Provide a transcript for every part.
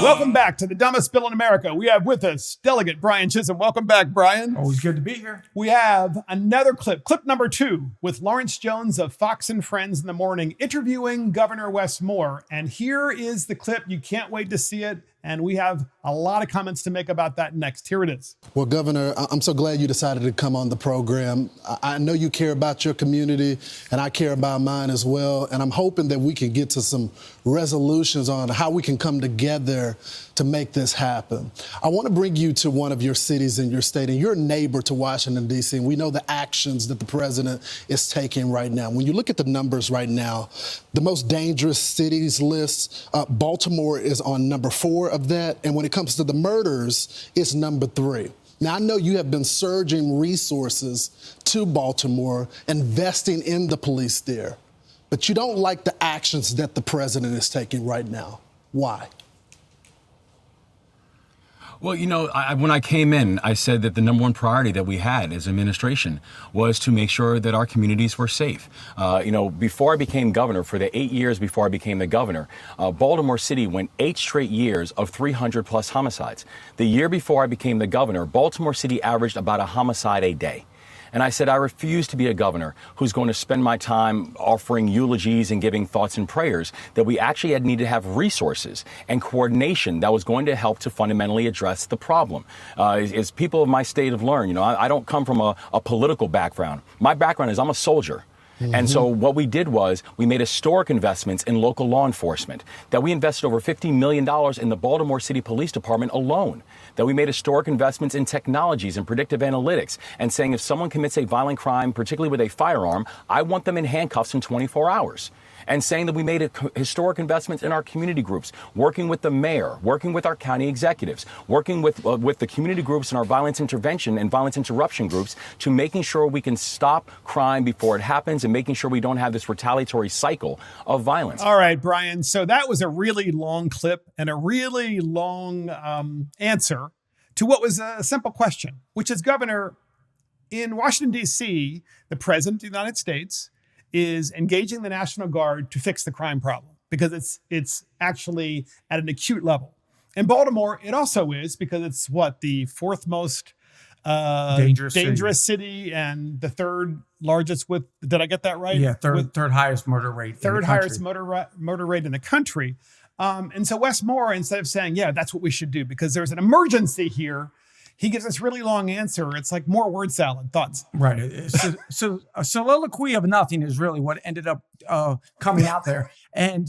Welcome back to the dumbest bill in America. We have with us Delegate Brian Chisholm. Welcome back, Brian. Always good to be here. We have another clip number 2, with Lawrence Jones of Fox and Friends in the Morning interviewing Governor Wes Moore. And here is the clip. You can't wait to see it. And we have a lot of comments to make about that next. Here it is. Well, Governor, I'm so glad you decided to come on the program. I know you care about your community, and I care about mine as well. And I'm hoping that we can get to some resolutions on how we can come together to make this happen. I want to bring you to one of your cities in your state, and you're a neighbor to Washington, D.C., and we know the actions that the president is taking right now. When you look at the numbers right now, the most dangerous cities list, Baltimore is on number 4 of that, and when it comes to the murders, it's number 3. Now, I know you have been surging resources to Baltimore, investing in the police there, but you don't like the actions that the president is taking right now. Why? Well, you know, when I came in, I said that the number one priority that we had as administration was to make sure that our communities were safe. Before I became governor, for the 8 years before I became the governor, Baltimore City went 8 straight years of 300 plus homicides. The year before I became the governor, Baltimore City averaged about a homicide a day. And I said, I refuse to be a governor who's going to spend my time offering eulogies and giving thoughts and prayers, that we actually had need to have resources and coordination that was going to help to fundamentally address the problem. As people of my state have learned, I don't come from a political background. My background is I'm a soldier. And so what we did was we made historic investments in local law enforcement, that we invested over $50 million in the Baltimore City Police Department alone, that we made historic investments in technologies and predictive analytics, and saying if someone commits a violent crime, particularly with a firearm, I want them in handcuffs in 24 hours. And saying that we made historic investments in our community groups, working with the mayor, working with our county executives, working with the community groups and our violence intervention and violence interruption groups, to making sure we can stop crime before it happens and making sure we don't have this retaliatory cycle of violence. All right, Brian. So that was a really long clip and a really long answer to what was a simple question, which is, Governor, in Washington, D.C., the President of the United States is engaging the National Guard to fix the crime problem, because it's actually at an acute level. In Baltimore, it also is, because it's the 4th most dangerous city and the 3rd largest with, did I get that right? Yeah, third highest murder rate. Third highest murder rate in the country. And so Wes Moore, instead of saying, yeah, that's what we should do because there's an emergency here, he gives this really long answer. It's like more word salad. Thoughts? Right. So a soliloquy of nothing is really what ended up coming out there. And,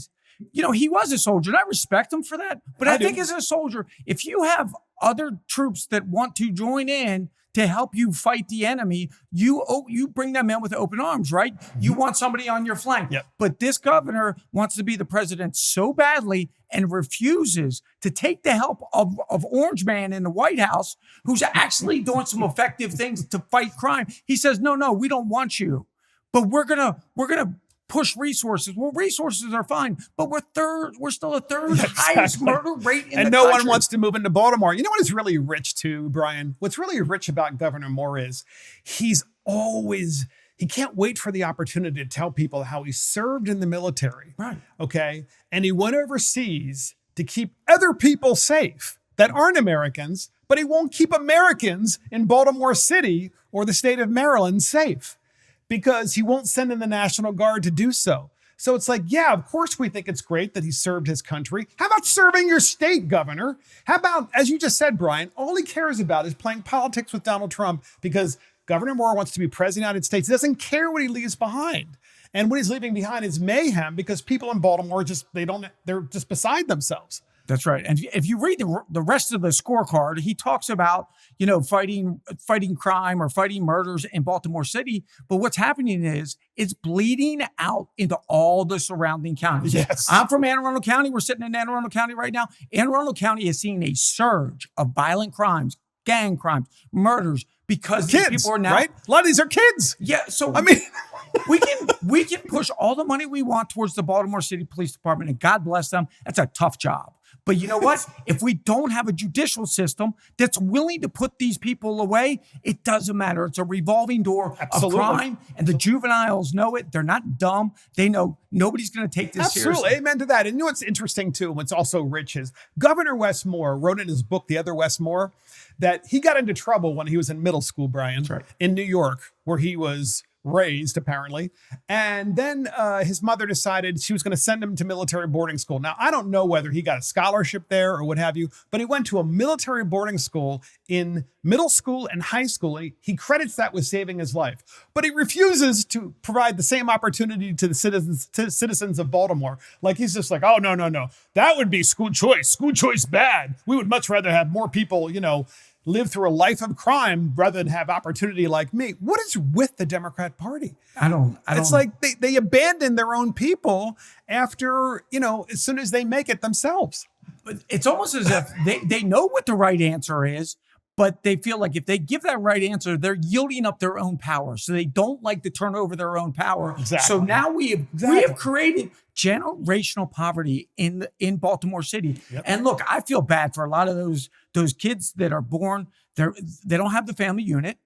he was a soldier, and I respect him for that. But I think as a soldier, if you have other troops that want to join in to help you fight the enemy, you bring them in with open arms, right? You want somebody on your flank. Yep. But this governor wants to be the president so badly and refuses to take the help of Orange Man in the White House, who's actually doing some effective things to fight crime. He says, no, we don't want you, but we're gonna push resources. Well, resources are fine, but we're still a third highest murder rate in the country. And no one wants to move into Baltimore. You know what is really rich too, Brian? What's really rich about Governor Moore is he can't wait for the opportunity to tell people how he served in the military. Right. Okay. And he went overseas to keep other people safe that aren't Americans, but he won't keep Americans in Baltimore City or the state of Maryland safe, because he won't send in the National Guard to do so. So it's like, yeah, of course we think it's great that he served his country. How about serving your state, Governor? How about, as you just said, Brian, all he cares about is playing politics with Donald Trump, because Governor Moore wants to be president of the United States. He doesn't care what he leaves behind. And what he's leaving behind is mayhem, because people in Baltimore they're just beside themselves. That's right. And if you read the rest of the scorecard, he talks about, fighting crime or fighting murders in Baltimore City. But what's happening is it's bleeding out into all the surrounding counties. Yes. I'm from Anne Arundel County. We're sitting in Anne Arundel County right now. Anne Arundel County is seeing a surge of violent crimes, gang crimes, murders, because these people are now, right? A lot of these are kids. Yeah. So I mean, we can push all the money we want towards the Baltimore City Police Department, and God bless them. That's a tough job. But you know what? If we don't have a judicial system that's willing to put these people away, it doesn't matter. It's a revolving door of crime, and the juveniles know it. They're not dumb. They know nobody's going to take this seriously. Amen to that. And you know what's interesting too, what's also rich is Governor Wes Moore wrote in his book, The Other Wes Moore, that he got into trouble when he was in middle school, Brian, in New York, where he was raised, apparently. And then his mother decided she was going to send him to military boarding school. Now, I don't know whether he got a scholarship there or what have you, but he went to a military boarding school in middle school and high school. And he credits that with saving his life. But he refuses to provide the same opportunity to the citizens of Baltimore. Like, he's just like, oh, no. That would be school choice. School choice bad. We would much rather have more people, live through a life of crime rather than have opportunity like me. What is with the Democrat Party? I don't. It's like they abandon their own people after, as soon as they make it themselves. But it's almost as if they know what the right answer is, but they feel like if they give that right answer, they're yielding up their own power. So they don't like to turn over their own power. Exactly. So now we have created generational poverty in Baltimore City. Yep. And look, I feel bad for a lot of those kids that are born. They don't have the family unit.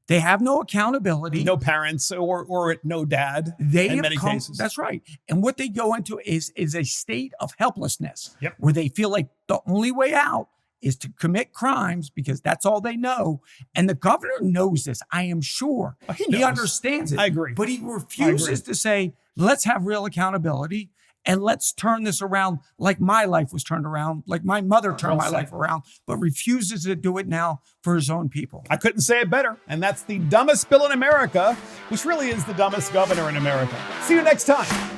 They have no accountability. No parents or no dad in many cases. That's right. And what they go into is a state of helplessness where they feel like the only way out is to commit crimes because that's all they know. And the governor knows this, I am sure. He understands it. I agree. But he refuses to say, let's have real accountability and let's turn this around like my life was turned around, like my mother turned my life around, but refuses to do it now for his own people. I couldn't say it better. And that's the dumbest bill in America, which really is the dumbest governor in America. See you next time.